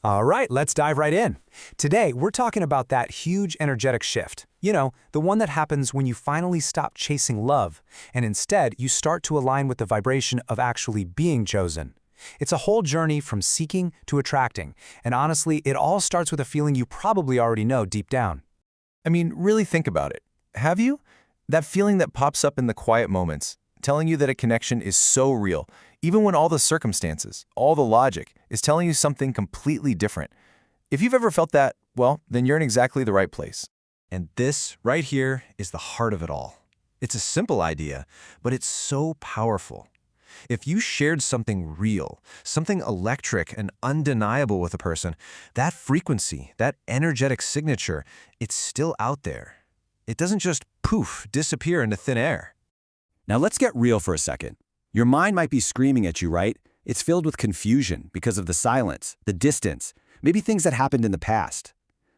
All right, let's dive right in. Today, we're talking about that huge energetic shift. You know, the one that happens when you finally stop chasing love, and instead you start to align with the vibration of actually being chosen. It's a whole journey from seeking to attracting, and honestly, it all starts with a feeling you probably already know deep down. I mean, really think about it. Have you? That feeling that pops up in the quiet moments, telling you that a connection is so real, even when all the circumstances, all the logic, is telling you something completely different. If you've ever felt that, well, then you're in exactly the right place. And this, right here, is the heart of it all. It's a simple idea, but it's so powerful. If you shared something real, something electric and undeniable with a person, that frequency, that energetic signature, it's still out there. It doesn't just poof, disappear into thin air. Now let's get real for a second. Your mind might be screaming at you, right? It's filled with confusion because of the silence, the distance, maybe things that happened in the past.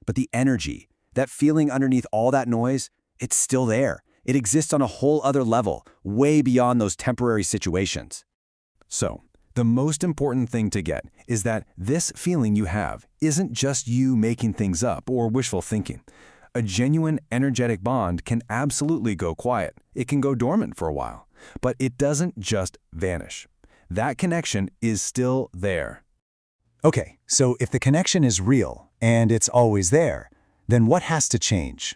But the energy, that feeling underneath all that noise, it's still there. It exists on a whole other level, way beyond those temporary situations. So, the most important thing to get is that this feeling you have isn't just you making things up or wishful thinking. A genuine energetic bond can absolutely go quiet. It can go dormant for a while, but it doesn't just vanish. That connection is still there. Okay, so if the connection is real and it's always there, then what has to change?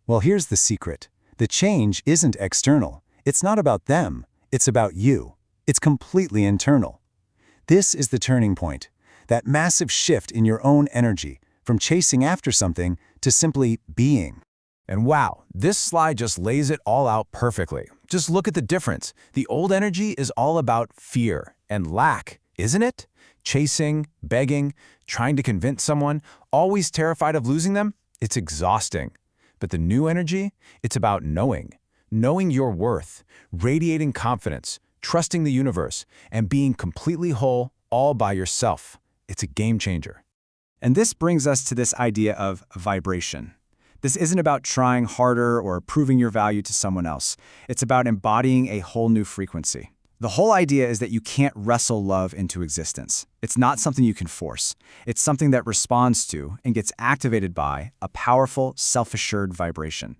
Well, here's the secret. The change isn't external. It's not about them. It's about you. It's completely internal. This is the turning point, that massive shift in your own energy, from chasing after something to simply being. And wow, this slide just lays it all out perfectly. Just look at the difference. The old energy is all about fear and lack, isn't it? Chasing, begging, trying to convince someone, always terrified of losing them. It's exhausting. But the new energy, it's about knowing your worth, radiating confidence, trusting the universe, and being completely whole all by yourself. It's a game changer. And this brings us to this idea of vibration. This isn't about trying harder or proving your value to someone else. It's about embodying a whole new frequency. The whole idea is that you can't wrestle love into existence. It's not something you can force. It's something that responds to and gets activated by a powerful, self-assured vibration.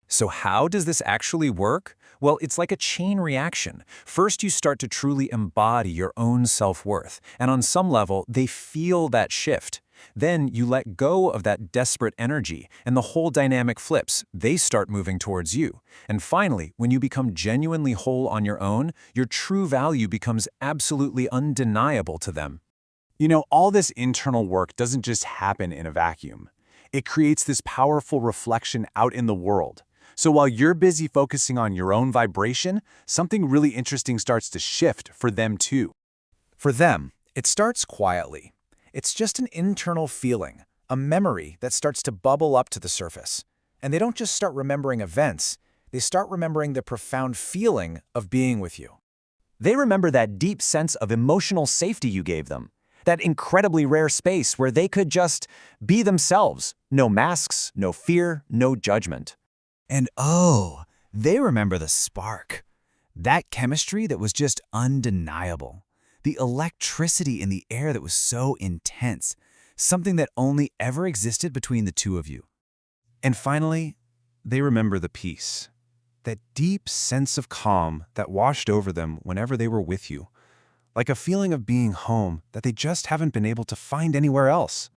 So how does this actually work? Well, it's like a chain reaction. First, you start to truly embody your own self-worth, and on some level, they feel that shift. Then you let go of that desperate energy, and the whole dynamic flips. They start moving towards you. And finally, when you become genuinely whole on your own, your true value becomes absolutely undeniable to them. You know, all this internal work doesn't just happen in a vacuum. It creates this powerful reflection out in the world. So while you're busy focusing on your own vibration, something really interesting starts to shift for them too. For them, it starts quietly. It's just an internal feeling, a memory that starts to bubble up to the surface. And they don't just start remembering events, they start remembering the profound feeling of being with you. They remember that deep sense of emotional safety you gave them, that incredibly rare space where they could just be themselves. No masks, no fear, no judgment. And oh, they remember the spark. That chemistry that was just undeniable. The electricity in the air that was so intense, something that only ever existed between the two of you. And finally, they remember the peace, that deep sense of calm that washed over them whenever they were with you, like a feeling of being home that they just haven't been able to find anywhere else.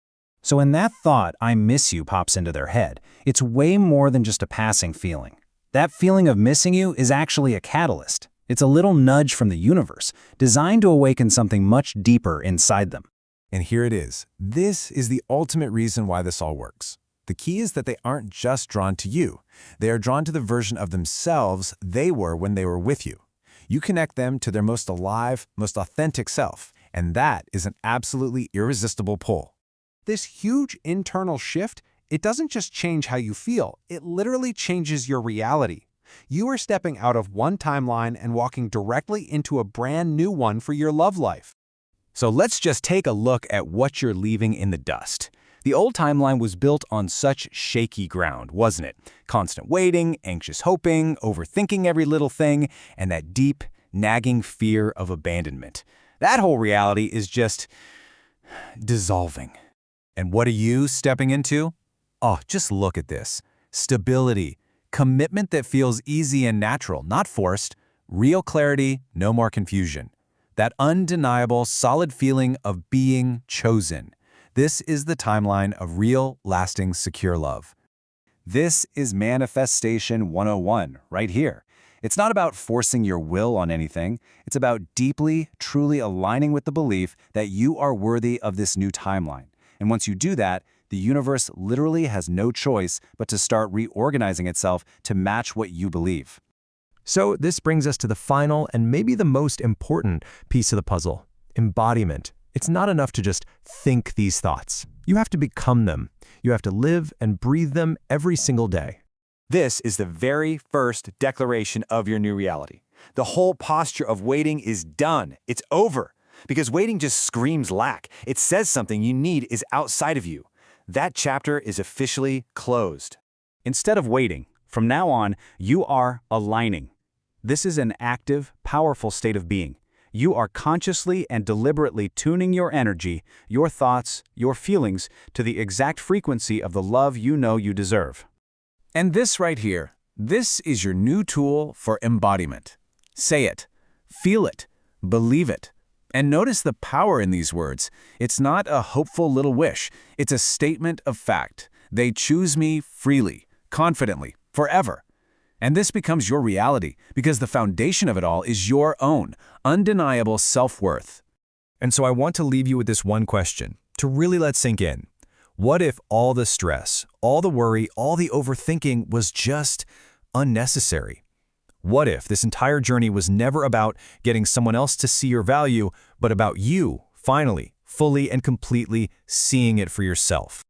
So when that thought, "I miss you," pops into their head, it's way more than just a passing feeling. That feeling of missing you is actually a catalyst. It's a little nudge from the universe, designed to awaken something much deeper inside them. And here it is. This is the ultimate reason why this all works. The key is that they aren't just drawn to you. They are drawn to the version of themselves they were when they were with you. You connect them to their most alive, most authentic self, and that is an absolutely irresistible pull. This huge internal shift, it doesn't just change how you feel, it literally changes your reality. You are stepping out of one timeline and walking directly into a brand new one for your love life. So let's just take a look at what you're leaving in the dust. The old timeline was built on such shaky ground, wasn't it? Constant waiting, anxious hoping, overthinking every little thing, and that deep, nagging fear of abandonment. That whole reality is just dissolving. And what are you stepping into? Oh, just look at this. Stability. Commitment that feels easy and natural, not forced. Real clarity, no more confusion. That undeniable, solid feeling of being chosen. This is the timeline of real, lasting, secure love. This is Manifestation 101 right here. It's not about forcing your will on anything. It's about deeply, truly aligning with the belief that you are worthy of this new timeline. And once you do that, the universe literally has no choice but to start reorganizing itself to match what you believe. So this brings us to the final and maybe the most important piece of the puzzle, embodiment. It's not enough to just think these thoughts. You have to become them. You have to live and breathe them every single day. This is the very first declaration of your new reality. The whole posture of waiting is done. It's over. Because waiting just screams lack. It says something you need is outside of you. That chapter is officially closed. Instead of waiting, from now on, you are aligning. This is an active, powerful state of being. You are consciously and deliberately tuning your energy, your thoughts, your feelings to the exact frequency of the love you know you deserve. And this right here, this is your new tool for embodiment. Say it, feel it, believe it. And notice the power in these words. It's not a hopeful little wish. It's a statement of fact. They choose me freely, confidently, forever. And this becomes your reality because the foundation of it all is your own, undeniable self-worth. And so I want to leave you with this one question, to really let sink in. What if all the stress, all the worry, all the overthinking was just unnecessary? What if this entire journey was never about getting someone else to see your value, but about you, finally, fully and completely seeing it for yourself?